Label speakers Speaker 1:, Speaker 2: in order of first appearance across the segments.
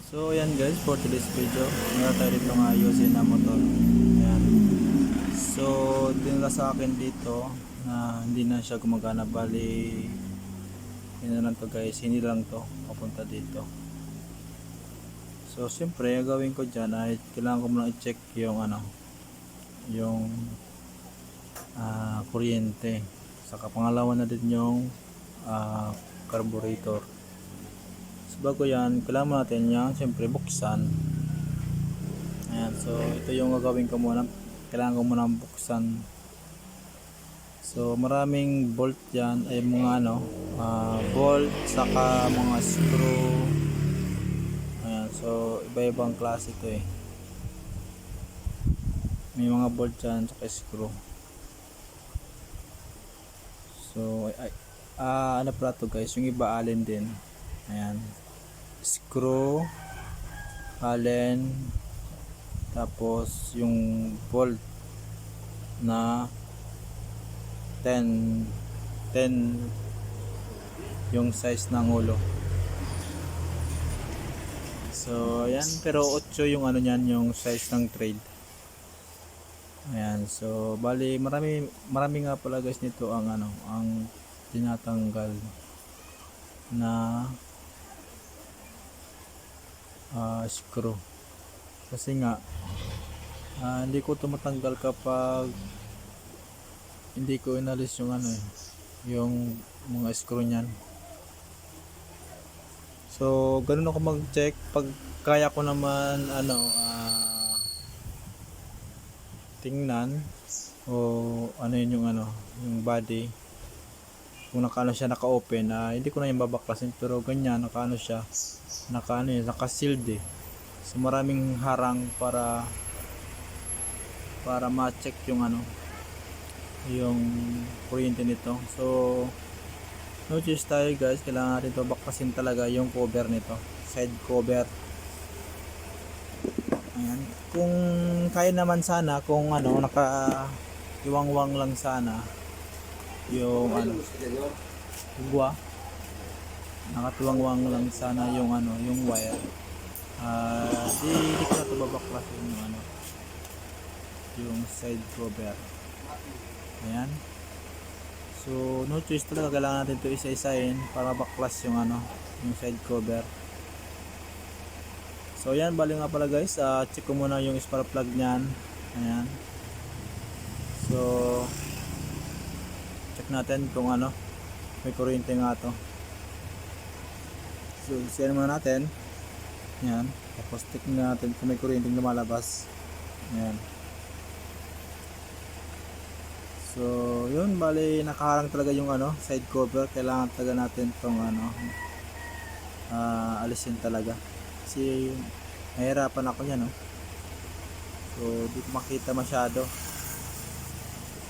Speaker 1: So ayan guys, for today's video, meron tayo dito ng ayusin na motor. Ayan. So dinala sa akin dito na hindi na siya gumagana, bali yun na lang to guys, hindi lang to papunta dito. So siyempre ang gawin ko dyan ay kailangan ko muna i-check yung yung kuryente. Saka pangalawa na din yung carburetor. Bago yan, kailangan natin yan siyempre buksan. Ayan, so ito yung gagawin ko muna. Kailangan ko muna buksan. So maraming bolt yan, ay mga bolt, saka mga screw. Ayan, so iba-ibang klase ito eh. May mga bolt yan, saka screw. So ano pala to guys, yung iba allen din. Ayan, screw, allen, tapos yung bolt na 10 yung size ng ulo. So ayan, pero 8 yung yung size ng thread. Ayan, so bali marami nga pala guys nito ang ang tinatanggal na screw, kasi nga hindi ko tumatanggal kapag hindi ko inalis yung yung mga screw niyan. So ganun ako mag-check pag kaya ko naman tingnan o yun yung body, kung siya naka-open, hindi ko na yung babaklasin, pero ganyan siya naka-sealed eh. So maraming harang para ma-check yung yung kuryente nito. So no choice tayo guys, kailangan natin ito baklasin talaga, yung cover nito, side cover. Ayan, kung kaya naman sana, kung naka-iwang-wang lang sana yung gwa, nakatuwang-wang lang sana yung yung wire, di ko na ito babaklasin yung side cover. Ayan, so no choice talaga, kailangan natin ito isa-isahin para baklas yung yung side cover. So ayan, bali nga pala guys, check ko muna yung spark plug nyan. Ayan, so check natin kung may kuryente nga to. So siyan muna natin. Ayan, tapos check natin kung may kuryente lumalabas. Ayan, so yun, bali nakaharang talaga yung side cover. Kailangan talaga natin tong alisin talaga, kasi nahirapan ako yan so di ko makita masyado.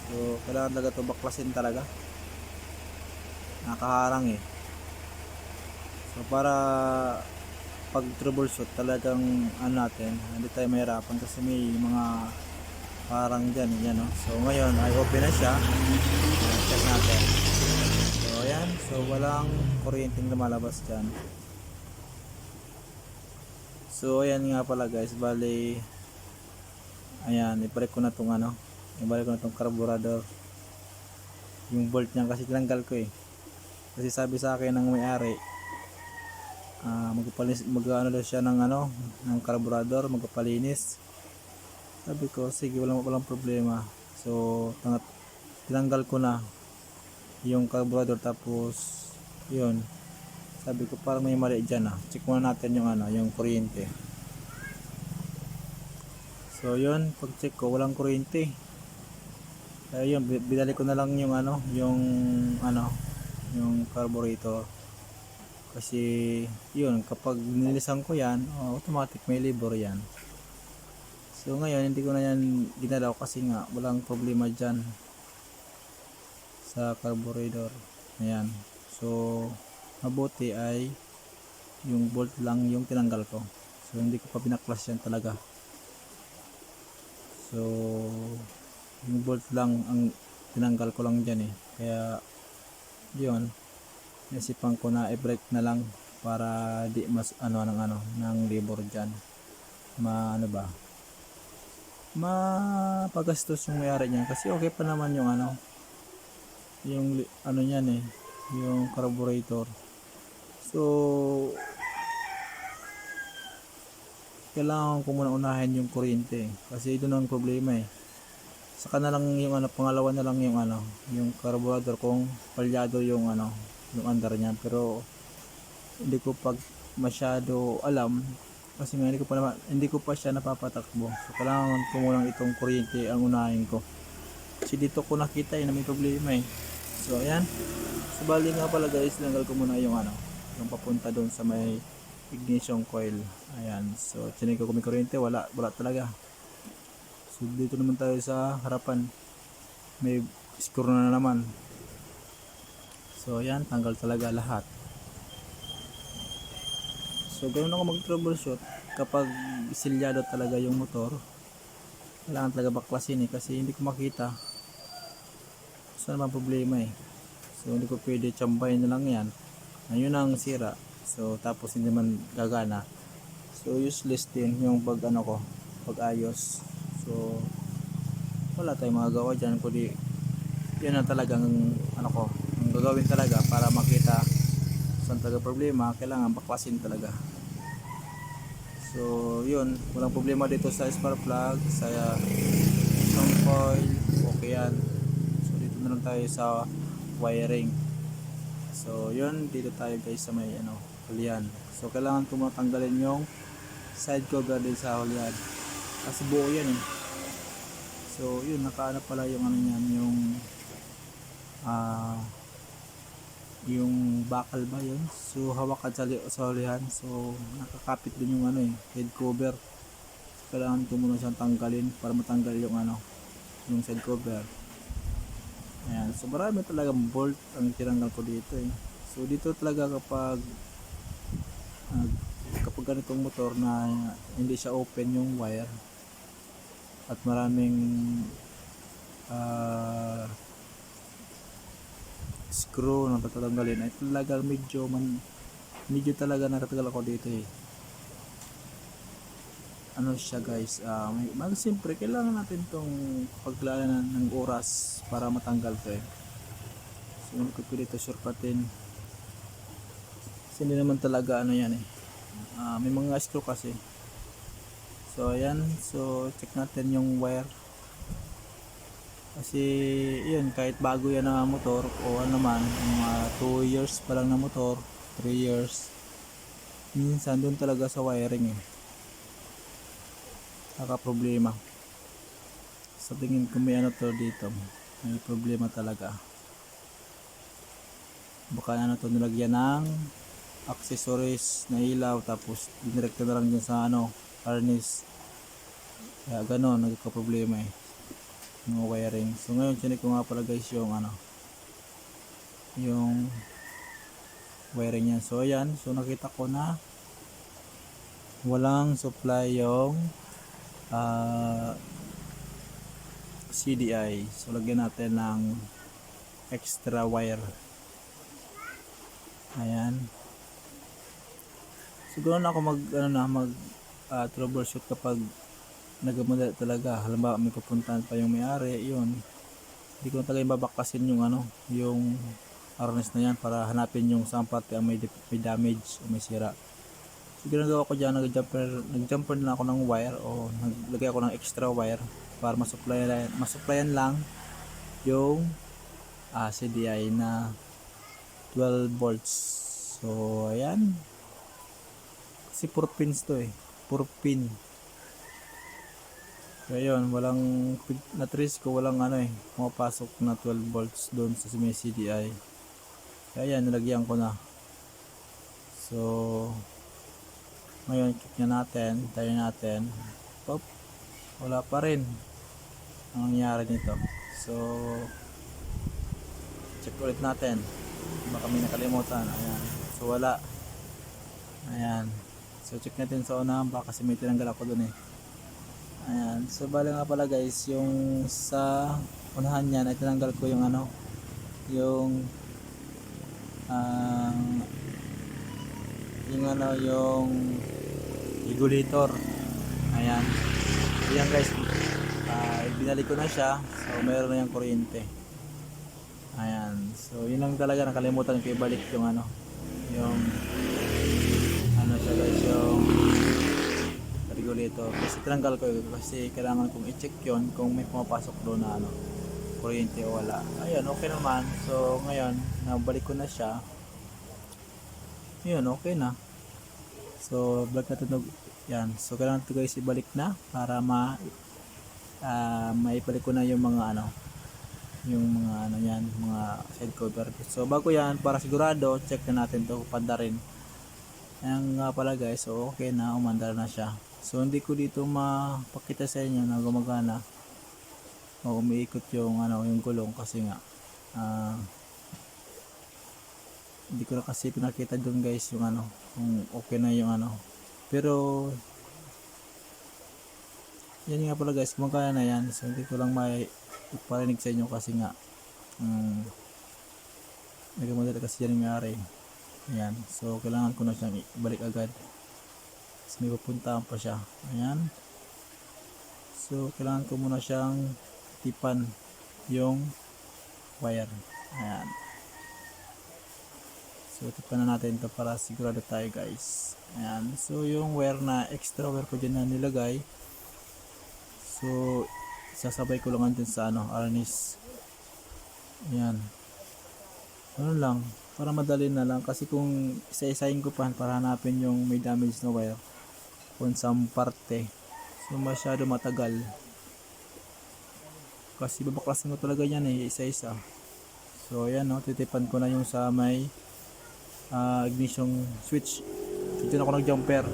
Speaker 1: So kailangan talaga ito baklasin talaga, nakaharang eh. So para pag troubleshoot talagang natin, hindi tayo mahirapan, kasi may mga parang dyan yan So ngayon ay open na siya. Check natin. So ayan, so walang kuryenteng lumalabas dyan. So ayan nga pala guys, bali ayan, ibalik ko na tong carburetor, yung bolt niya, kasi tinanggal ko eh. Kasi sabi sa akin ng may-ari, daw siya ng carburetor, magpapalinis. Sabi ko sige, walang problema. So tinanggal ko na yung carburetor, tapos yun, sabi ko parang may mali dyan check muna natin yung yung kuryente. So yun, pag check ko walang kuryente. Yun, binalik ko na lang yung yung carburetor, kasi yun, kapag nilisan ko yan, automatic may labor yan. So ngayon hindi ko na yan ginalaw, kasi nga walang problema dyan sa carburetor. Ayan, so mabuti ay yung bolt lang yung tinanggal ko, so hindi ko pa pinaklas yan talaga. So yung bolt lang ang tinanggal ko lang dyan eh, kaya yun, naisipan ko na i-break na lang para di mas ng labor dyan, mapagastos yung may-ari niyan, kasi okay pa naman yung niyan yung carburetor. So kailangan ko muna unahin yung kuryente, kasi ito na ang problema saka na lang yung pangalawa na lang yung carburetor, kung palyado yung yung andar niya. Pero hindi ko pa masyado alam, kasi nga hindi ko pa siya napapatakbo. So kailangan ko muna itong kuryente ang unahin ko, kasi dito ko nakita na may problema So ayan, so bali nga pala guys, tinanggal ko muna yung yung papunta doon sa may ignition coil. Ayan, so chinig ko kung may kuryente, wala talaga. So dito naman tayo sa harapan, may screw na naman. So ayan, tanggal talaga lahat. So ganoon ako mag troubleshoot kapag silyado talaga yung motor. Kailangan talaga baklasin kasi hindi ko makita saan naman problema So hindi ko pwede tsambahin na lang yan, ayun ang sira. So tapos hindi man gagana, so useless din yung pag-ayos. So wala tayong magagawa dyan, kundi yun ang talagang ang gagawin talaga para makita saan talaga problema. Kailangan baklasin talaga. So yun, walang problema dito sa spark plug, sa ignition coil, okay yan. So dito na lang tayo sa wiring. So yun, dito tayo guys sa may hulihan. So kailangan ko matanggalin yung side cover din sa hulihan, kasi buo yan So yun, nakaano pala yung yung bakal ba yun. So hawakan sa hulihan, so nakakapit din yung head cover. So, kailangan ko muna siyang tanggalin para matanggal yung yung side cover. Ayan, so marami talagang bolt ang tinanggal ko dito So dito talaga kapag ganitong motor na hindi siya open yung wire at maraming screw na tatanggalin, ay talaga medyo talaga natatagal ako dito siya guys. Siyempre kailangan natin tong paglaan ng oras para matanggal to So hindi ko pwede ito shortcutin, kasi hindi naman talaga yan may mga screw kasi. So ayan, so check natin yung wire, kasi yun, kahit bago yan na motor o naman mga 2 years pa lang na motor, 3 years, minsan doon talaga sa wiring problema. Sa tingin ko may to dito, may problema talaga. Baka nilagyan ng accessories na ilaw, tapos dinirekta na lang dyan sa harness, kaya gano'n nagka-problema yung wiring. So ngayon chinik ko nga pala guys yung yung wiring yan. So ayan, so nakita ko na walang supply yung CDI. So lagyan natin ng extra wire. Ayan, siguro na ako mag troubleshoot kapag nagmadali talaga. Halimbawa may pupuntahan pa yung may-ari, yun, hindi ko talaga babakasin yung yung harness na yan para hanapin yung saan parte ang may damage o may sira. So ginagawa ko dyan, nag-jumper na ako ng wire, o naglagay ako ng extra wire para masupplyan lang yung CDI na 12 volts. So ayan, kasi 4 pins to 4 pin. Kaya yun, walang na-trace ko, walang pumapasok na 12 volts doon sa may CDI. Kaya yan, nilagyan ko na. So ngayon, check na natin, tayo natin. Pop, wala pa rin ang nangyari nito. So check ulit natin, baka may nakalimutan. Ayan, so wala. Ayan, so check natin sa unahan pa, kasi may tinanggal ako dun Ayan, so bala nga pala guys, yung sa unahan niyan ay tinanggal ko yung yung yung ano, yung regulator. Ayan. Ayan guys, binalik ko na siya. So meron na yung kuryente. Ayan. So yun lang talaga, nakalimutan ko ibalik yung ano, yung ano siya guys, yung regulator. Kasi tinanggal ko yun, kasi kailangan kong i-check yun kung may pumapasok doon na ano, kuryente o wala. Ayun, okay naman. So ngayon, nabalik ko na siya. Yun, okay na. So vlog natin to. Yan. So kailangan ito guys ibalik na para maibalik ko na yung mga ano, yung mga ano yan, mga side cover. So bago yan, para sigurado, check na natin to, panda rin. Ayan nga pala guys, so okay na, umandar na siya. So hindi ko dito mapakita sa inyo na gumagana o umiikot yung ano, yung gulong kasi nga hindi ko na kasi pinakita doon guys yung ano, kung okay na yung ano. Pero yan nga pala guys, gumagana na yan. So hindi ko lang may iparinig sa inyo kasi nga nagkamadali kasi yan yung mayari. Ayan, so kailangan ko na siyang ibalik agad kasi may pupuntahan pa siya. Ayan, so kailangan ko muna siyang tipan yung wire. Ayan, so tipan na natin ito para sigurado tayo guys. Ayan, so yung wire na extra wire ko dyan na nilagay, so sasabay ko lang dyan sa ano, harness. Ayan, ano lang, para madali na lang, kasi kung isa-isahin ko pa para hanapin yung may damage na wire kung saan parte, so masyado matagal kasi babaklasin ko talaga yan isa-isa. So ayan, no, titipan ko na yung sa may ignition switch. Dito na ako nag jumper.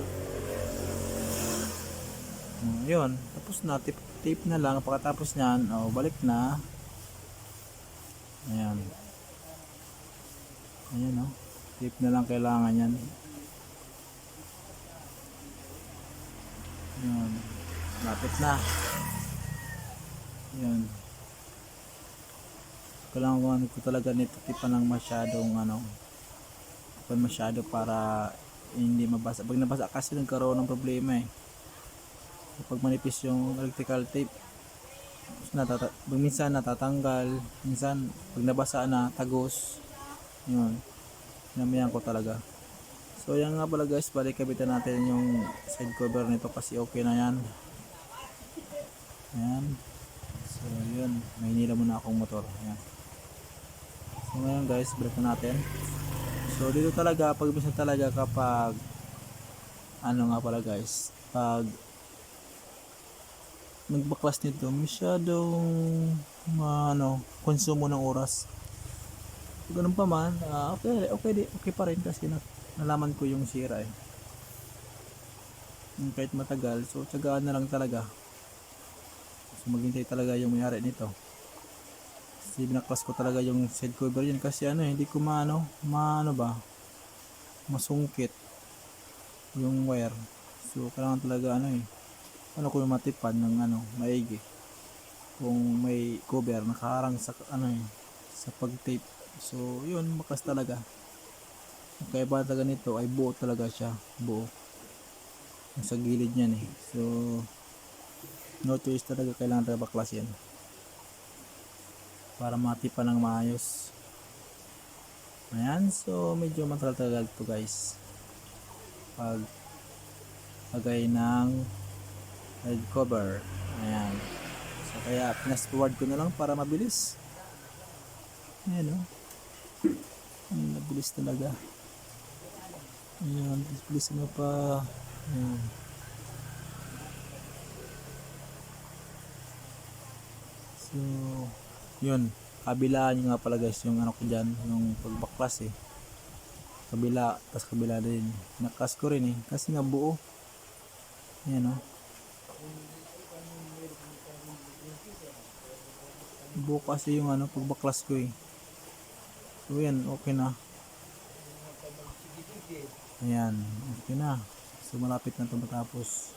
Speaker 1: Yun, tapos na, tape na lang. Pagkatapos nyan, balik na. Ayan, ayan, no, tape na lang kailangan yan. Ayan, lapit na. Ayan, kailangan ko talaga nito tipan ng masyadong ano, tipan masyado para hindi mabasa. Pag nabasa kasi nagkaroon ng problema kapag manipis yung electrical tape, minsan natatanggal, minsan pag nabasa na tagos. Yun, namayan ko talaga. So yan nga pala guys, balik kabitan natin yung side cover nito kasi okay na yan. Ayan, so yun, may hinila muna akong motor. Ayan, so ngayon guys, balik na natin. So dito talaga, pag minsan talaga kapag ano nga pala guys, pag nagbaklas nito, masyadong konsumo ng oras. Ganun pa man, okay pa rin kasi nalaman ko yung sira kahit matagal. So tiyagaan na lang talaga, so maghintay talaga yung may-ari nito kasi binaklas ko talaga yung side cover yun kasi hindi ko masungkit yung wire. So kailangan talaga ko matipan ng maigi kung may cover nakaharang sa sa pag tape. So yun, makas talaga. Kaya ba talaga nito ay buo talaga siya, buo sa gilid niyan so no choice talaga, kailangan talaga baklas yan para matipan ng maayos. Ayan, so medyo matagal-tagal to guys pag lagay ng head cover. Ayan, so kaya pinas forward ko na lang para mabilis. Ayan, mabilis talaga. Ayan, bilis mo pa. Ayan. So yun, kabilaan nyo nga pala guys yung ko dyan, yung pagbaklas kabila, tas kabila din nakas ko rin kasi nga buo. Ayan, buo kasi yung pagbaklas ko so yan, okay na. Ayan, okay na. So malapit na ito matapos.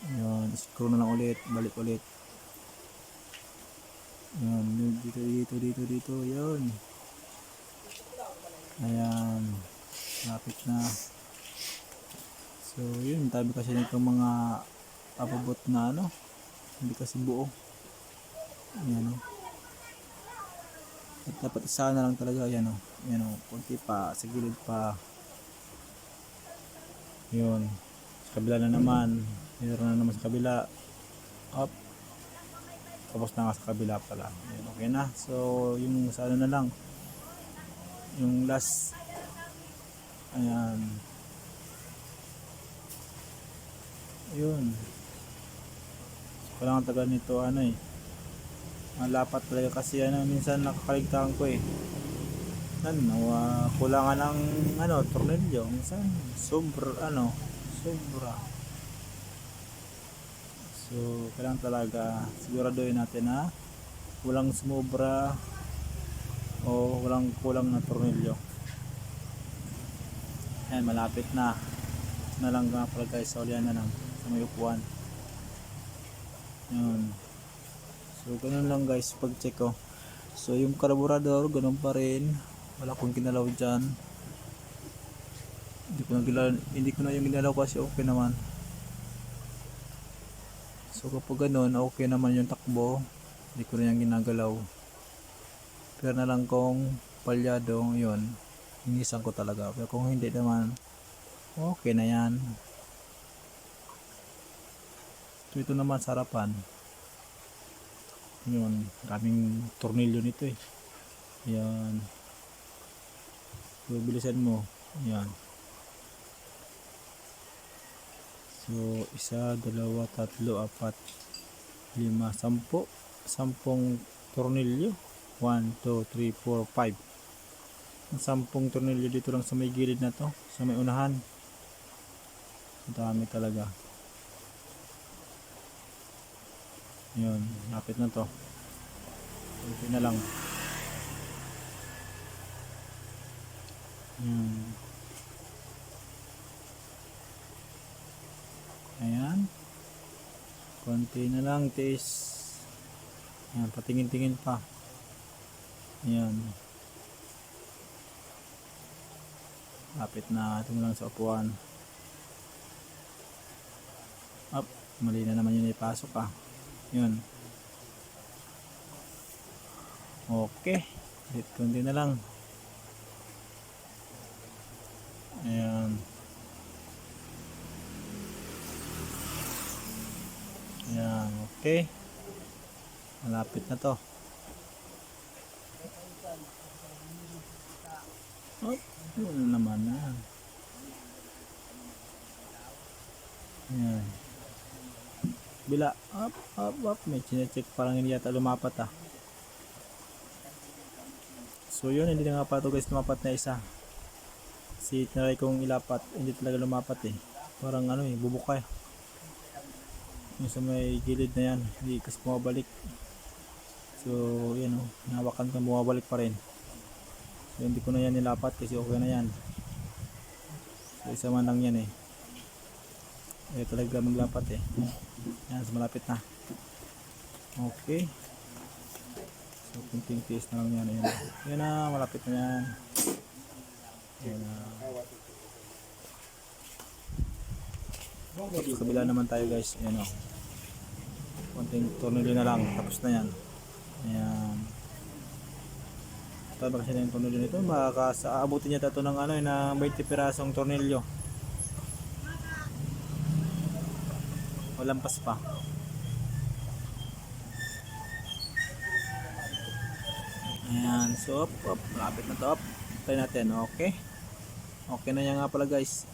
Speaker 1: Ayan, screw na lang ulit, balik ulit. Ayan, dito. Ayan. Ayan. Malapit na. So yun, tabi kasi nitong mga papabot na ano, hindi kasi buo. Ayan o. At dapat isa na lang talaga. Ayan o. Ayan o. Kunti pa. Sa gilid pa. Yun. Sa kabila na naman. Meron na naman sa kabila. Up. Tapos na nga sa kabila pala. Ayan, okay na. So yung sa ano na lang. Yung last. Ayan. Yun. Kailangan tagal nito ano eh. Malapat talaga kasi ano, minsan nakakaligtaan ko eh. Ano, kulangan ng ano, tornilyo. Minsan sobra ano, sobra. So, kailangan talaga siguraduhin natin na walang sumobra o walang kulang na tornilyo. Ayan, malapit na. Na lang nga pala guys, sa ulian na lang sa may upuan. Yun. So ganun lang guys pag check ko. So yung carburetor ganun pa rin. Wala akong ginalaw dyan. Hindi ko na yung ginalaw kasi okay naman. So kapag ganun okay naman yung takbo. Hindi ko na yung ginagalaw. Pero na lang kung palyado yun. Hinisan ko talaga. Pero kung hindi naman okay na yan. So ito naman sa harapan. Yun, daming tornilyo nito eh. Yan. So bilisan mo. Yan. So 1, 2, 3, 4, 5, 10 tornilyo. 1, 2, 3, 4, 5. 10 tornilyo dito lang sa may gilid na to, sa may unahan. Dami talaga. Yun, lapit na to. Okay na lang. Ayan. Konti na lang, tiis. Ayan, patingin-tingin pa. Ayan. Lapit na, ito lang sa upuan. Up, mali na naman yun ipasok ah. Yun. Okay. Konti na lang. Ayan. Ayan. Okay. Malapit na to. Oh, yun naman na. Ayan. Bila, up, may chinecheck parang hindi yata lumapat ah. So yun, hindi na nga pa ito guys lumapat na isa. Kasi tinry kong ilapat, hindi talaga lumapat eh. Parang ano eh, bubuka eh. Yung sa may gilid na yan, hindi kasi bumabalik. So yun oh, nahawakan ko bumabalik pa rin. So hindi ko na yan nilapat kasi okay na yan. So isa man lang yan eh. Eh talaga maglapat eh. Yan, so malapit na. Okay. So kunting tiis na lang yan. Ayan. Yan na, malapit na yan. Yan na. So, sa kabila naman tayo guys. Ayan o. Kunting tornilyo na lang. Tapos na yan. Ayan. Tama kasi na yung tornilyo nito. Makakaabutin niya ito ng ano, na 20 pirasong tornilyo. Walampas pa. Ayan, so up, malapit na to up. Try natin, okay. Okay na yan nga pala guys.